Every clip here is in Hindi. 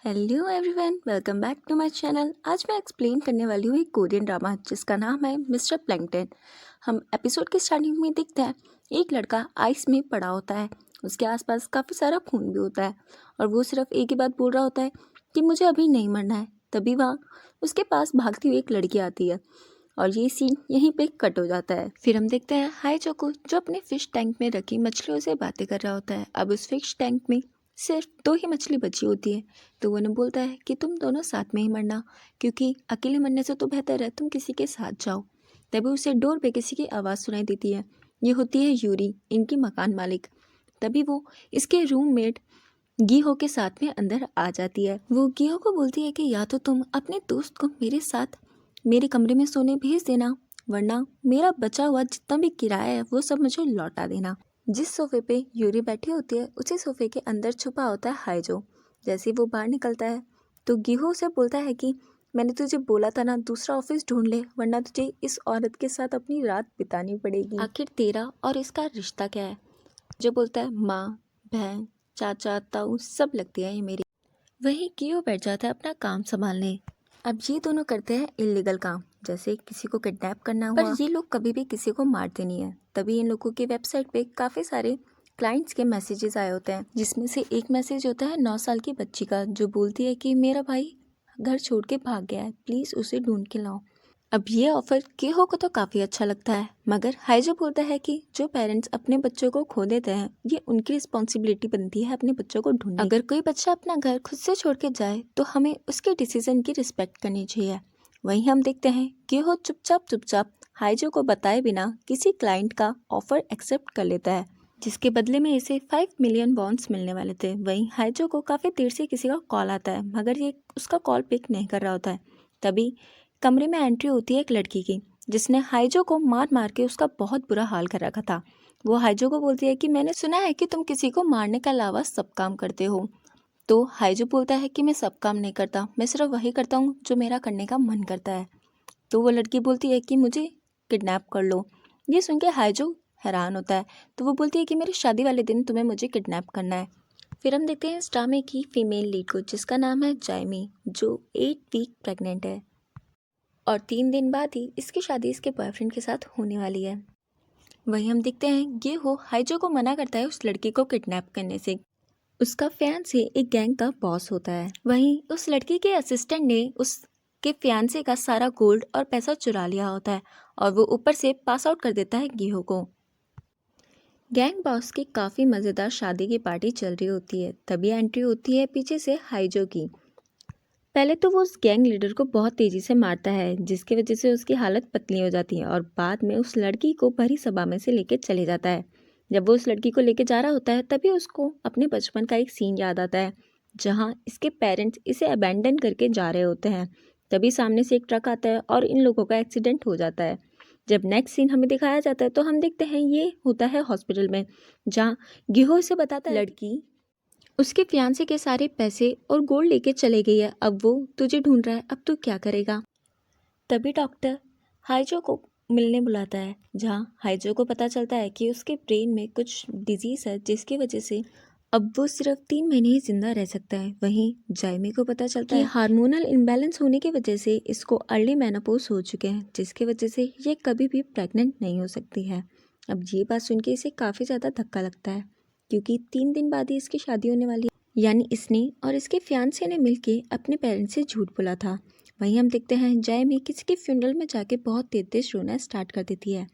Hello everyone, welcome back to my channel. आज मैं एक्सप्लेन करने वाली हूँ एक कोरियन ड्रामा जिसका नाम है मिस्टर प्लैंकटन। हम एपिसोड के स्टार्टिंग में देखते हैं एक लड़का आइस में पड़ा होता है। उसके आसपास काफ़ी सारा खून भी होता है और वो सिर्फ एक ही बात बोल रहा होता है कि मुझे अभी नहीं मरना है। तभी वहाँ उसके पास भागती हुई एक लड़की आती है और ये सीन यहीं पे कट हो जाता है। फिर हम देखते हैं हाई चोको जो अपने फिश टैंक में रखी मछलियों से बातें कर रहा होता है। अब उस फिश टैंक में सिर्फ 2 ही मछली बची होती है, तो वो उन्हें बोलता है कि तुम दोनों साथ में ही मरना, क्योंकि अकेले मरने से तो बेहतर है तुम किसी के साथ जाओ। तभी उसे डोर पे किसी की आवाज़ सुनाई देती है। ये होती है यूरी, इनकी मकान मालिक। तभी वो इसके रूममेट गीहो के साथ में अंदर आ जाती है। वो गीहो को बोलती है कि या तो तुम अपने दोस्त को मेरे साथ मेरे कमरे में सोने भेज देना, वरना मेरा बचा हुआ जितना भी किराया है वो सब मुझे लौटा देना। जिस सोफे पे यूरी बैठी होती है उसी सोफे के अंदर छुपा होता है हाइजो। जैसे ही वो बाहर निकलता है तो गीहो उसे बोलता है कि मैंने तुझे बोला था ना, दूसरा ऑफिस ढूंढ ले, वरना तुझे इस औरत के साथ अपनी रात बितानी पड़ेगी। आखिर तेरा और इसका रिश्ता क्या है? जो बोलता है माँ, बहन, चाचा, ताऊ सब लगती है ये मेरी। वहीं गीहो बैठ जाता है अपना काम संभालने। अब ये दोनों करते हैं इलीगल काम, जैसे किसी को किडनैप करना हुआ। पर ये लोग कभी भी किसी को मारते नहीं है। तभी इन लोगों की वेबसाइट पे काफ़ी सारे क्लाइंट्स के मैसेजेस आए होते हैं, जिसमें से एक मैसेज होता है 9 साल की बच्ची का, जो बोलती है कि मेरा भाई घर छोड़ के भाग गया है, प्लीज़ उसे ढूंढ के लाओ। अब ये ऑफर केहो को तो काफ़ी अच्छा लगता है, मगर हाइजो बोलता है कि जो पेरेंट्स अपने बच्चों को खो देते हैं ये उनकी रिस्पॉन्सिबिलिटी बनती है अपने बच्चों को ढूंढने। अगर कोई बच्चा अपना घर खुद से छोड़ के जाए तो हमें उसके डिसीजन की रिस्पेक्ट करनी चाहिए। वहीं हम देखते हैं केहो चुपचाप हाइजो को बताए बिना किसी क्लाइंट का ऑफर एक्सेप्ट कर लेता है, जिसके बदले में इसे 5 मिलियन बॉन्ड्स मिलने वाले थे। वहीं हाइजो को काफ़ी देर से किसी का कॉल आता है, मगर ये उसका कॉल पिक नहीं कर रहा होता है। तभी कमरे में एंट्री होती है एक लड़की की, जिसने हाइजो को मार मार के उसका बहुत बुरा हाल कर रखा था। वो हाइजो को बोलती है कि मैंने सुना है कि तुम किसी को मारने के अलावा सब काम करते हो। तो हाइजो बोलता है कि मैं सब काम नहीं करता, मैं सिर्फ वही करता हूँ जो मेरा करने का मन करता है। तो वो लड़की बोलती है कि मुझे किडनैप कर लो। ये सुन के हाइजो हैरान होता है, तो वो बोलती है कि मेरी शादी वाले दिन तुम्हें मुझे किडनैप करना है। फिर हम देखते हैं इस ड्रामे की फीमेल लीड को, जिसका नाम है जाइमी, जो 8 वीक प्रेग्नेंट है और 3 दिन बाद ही इसकी शादी इसके बॉयफ्रेंड के साथ होने वाली है। वहीं हम देखते हैं ये हो हाइजो को मना करता है उस लड़की को किडनैप करने से। उसका फियांसे एक गैंग का बॉस होता है। वहीं उस लड़की के असिस्टेंट ने उसके फियांसे का सारा गोल्ड और पैसा चुरा लिया होता है और वो ऊपर से पास आउट कर देता है गीहो को। गैंग बॉस की काफ़ी मज़ेदार शादी की पार्टी चल रही होती है। तभी एंट्री होती है पीछे से हाइजो की। पहले तो वो उस गैंग लीडर को बहुत तेज़ी से मारता है, जिसकी वजह से उसकी हालत पतली हो जाती है और बाद में उस लड़की को भरी सभा में से लेके चले जाता है। जब वो उस लड़की को लेके जा रहा होता है तभी उसको अपने बचपन का एक सीन याद आता है, जहाँ इसके पेरेंट्स इसे अबैंडन करके जा रहे होते हैं। तभी सामने से एक ट्रक आता है और इन लोगों का एक्सीडेंट हो जाता है। जब नेक्स्ट सीन हमें दिखाया जाता है तो हम देखते हैं ये होता है हॉस्पिटल में, जहाँ गिहो से बताता है लड़की उसके फियांसे के सारे पैसे और गोल्ड लेके चले गई है, अब वो तुझे ढूंढ रहा है, अब तू क्या करेगा। तभी डॉक्टर हाइजो को मिलने बुलाता है, जहाँ हाइजो को पता चलता है कि उसके ब्रेन में कुछ डिजीज़ है, जिसकी वजह से अब वो सिर्फ 3 महीने ही जिंदा रह सकता है। वहीं जाइमी को पता चलता है हार्मोनल इम्बैलेंस होने की वजह से इसको अर्ली मेनोपॉज हो चुके हैं, जिसकी वजह से ये कभी भी प्रेग्नेंट नहीं हो सकती है। अब ये बात सुन के इसे काफ़ी ज़्यादा धक्का लगता है, क्योंकि 3 दिन बाद ही इसकी शादी होने वाली है। यानी इसने और इसके फियांसे ने मिलके अपने पेरेंट्स से झूठ बोला था। वहीं हम देखते हैं जाइमी किसी के फ्यूनरल में जाके बहुत तेज तेज रोना स्टार्ट कर देती है,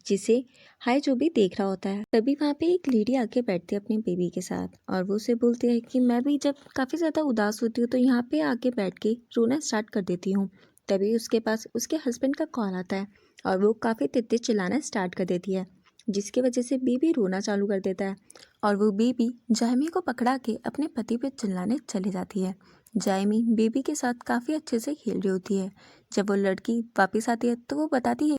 जिसे हाई जो भी देख रहा होता है। तभी वहाँ पे एक लेडी आके बैठती है अपने बेबी के साथ और वो उसे बोलती है कि मैं भी जब काफ़ी ज़्यादा उदास होती हूँ तो यहाँ पे आके बैठ के रोना स्टार्ट कर देती हूँ। तभी उसके पास उसके हस्बैंड का कॉल आता है और वो काफ़ी तेज तेज चिल्लाना स्टार्ट कर देती है, जिसकी वजह से बेबी रोना चालू कर देता है और वो बेबी जाइमी को पकड़ा के अपने पति पे चिल्लाने चली जाती है। जाइमी बेबी के साथ काफ़ी अच्छे से खेल रही होती है। जब वो लड़की वापस आती है तो वो बताती है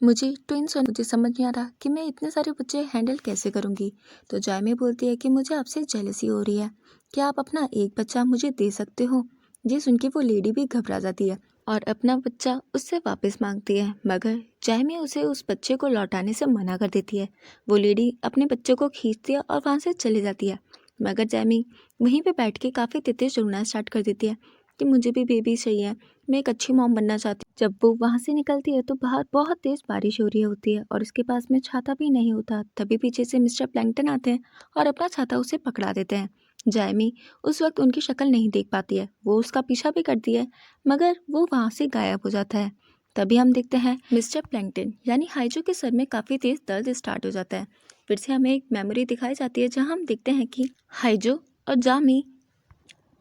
मुझे ट्विंस और मुझे समझ नहीं आ रहा कि मैं इतने सारे बच्चे हैंडल कैसे करूँगी। तो जाइमी बोलती है कि मुझे आपसे जेलसी हो रही है, क्या आप अपना एक बच्चा मुझे दे सकते हो। ये सुन के वो लेडी भी घबरा जाती है और अपना बच्चा उससे वापस मांगती है, मगर जाइमी उसे उस बच्चे को लौटाने से मना कर देती है। वो लेडी अपने बच्चे को खींचती है और वहाँ से चली जाती है। मगर जैमी वहीं पे बैठ के काफ़ी तेज रोना स्टार्ट कर देती है कि मुझे भी बेबी चाहिए, मैं एक अच्छी मॉम बनना चाहती हूँ। जब वो वहाँ से निकलती है तो बाहर बहुत तेज़ बारिश हो रही होती है और उसके पास में छाता भी नहीं होता। तभी पीछे से मिस्टर प्लैंकटन आते हैं और अपना छाता उसे पकड़ा देते हैं। जैमी उस वक्त उनकी शक्ल नहीं देख पाती है, वो उसका पीछा भी करती है मगर वो वहाँ से गायब हो जाता है। तभी हम देखते हैं मिस्टर प्लैंकटन यानी हाइजो के सर में काफ़ी तेज़ दर्द स्टार्ट हो जाता है। फिर से हमें एक मेमोरी दिखाई जाती है जहाँ हम देखते हैं कि हाइजो और जामी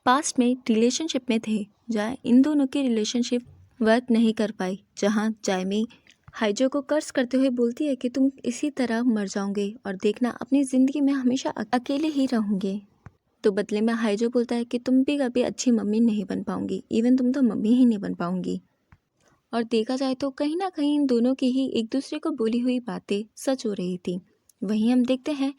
पास्ट में रिलेशनशिप में थे, जहाँ इन दोनों की रिलेशनशिप वर्क नहीं कर पाई, जहाँ जामी हाइजो को कर्ज करते हुए बोलती है कि तुम इसी तरह मर जाओगे और देखना अपनी ज़िंदगी में हमेशा अकेले ही रहोगे। तो बदले में हाइजो बोलता है कि तुम भी कभी अच्छी मम्मी नहीं बन पाऊंगी, इवन तुम तो मम्मी ही नहीं बन पाऊंगी। और देखा जाए तो कहीं ना कहीं इन दोनों की ही एक दूसरे को बोली हुई बातें सच हो रही थी। वहीं हम देखते हैं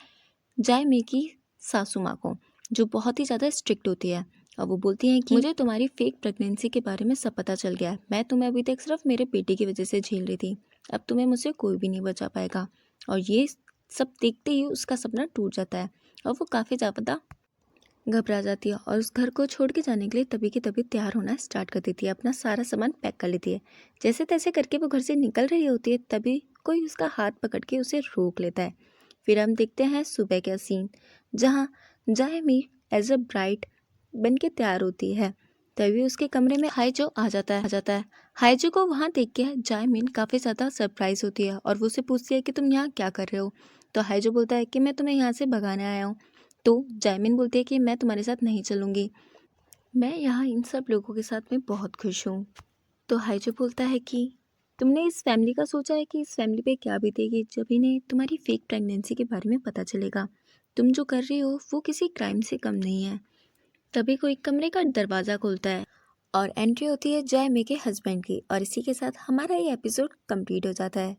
जायमे की सासू माँ को, जो बहुत ही ज़्यादा स्ट्रिक्ट होती है और वो बोलती हैं कि मुझे तुम्हारी फेक प्रेगनेंसी के बारे में सब पता चल गया है, मैं तुम्हें अभी तक सिर्फ मेरे बेटे की वजह से झेल रही थी, अब तुम्हें मुझसे कोई भी नहीं बचा पाएगा। और ये सब देखते ही उसका सपना टूट जाता है और वो काफ़ी ज़्यादा घबरा जाती है और उस घर को छोड़ के जाने के लिए तभी की तभी तैयार होना स्टार्ट कर देती है, अपना सारा सामान पैक कर लेती है। जैसे तैसे करके वो घर से निकल रही होती है तभी कोई उसका हाथ पकड़ के उसे रोक लेता है। फिर हम देखते हैं सुबह का सीन जहाँ जायमी एज अ ब्राइड बन के तैयार होती है। तभी उसके कमरे में हाइजो आ जाता है। हाइजो को वहाँ देख के जायमिन काफ़ी ज़्यादा सरप्राइज होती है और वो उसे पूछती है कि तुम यहाँ क्या कर रहे हो। तो हाइजो बोलता है कि मैं तुम्हें यहाँ से भगाने आया हूँ। तो जायमिन बोलती है कि मैं तुम्हारे साथ नहीं चलूँगी, मैं यहाँ इन सब लोगों के साथ में बहुत खुश हूँ। तो हाइजो बोलता है कि तुमने इस फैमिली का सोचा है कि इस फैमिली पे क्या बीतेगी जब इन्हें तुम्हारी फेक प्रेगनेंसी के बारे में पता चलेगा। तुम जो कर रही हो वो किसी क्राइम से कम नहीं है। तभी कोई कमरे का दरवाज़ा खोलता है और एंट्री होती है जायमे के हस्बैंड की और इसी के साथ हमारा ये एपिसोड कंप्लीट हो जाता है।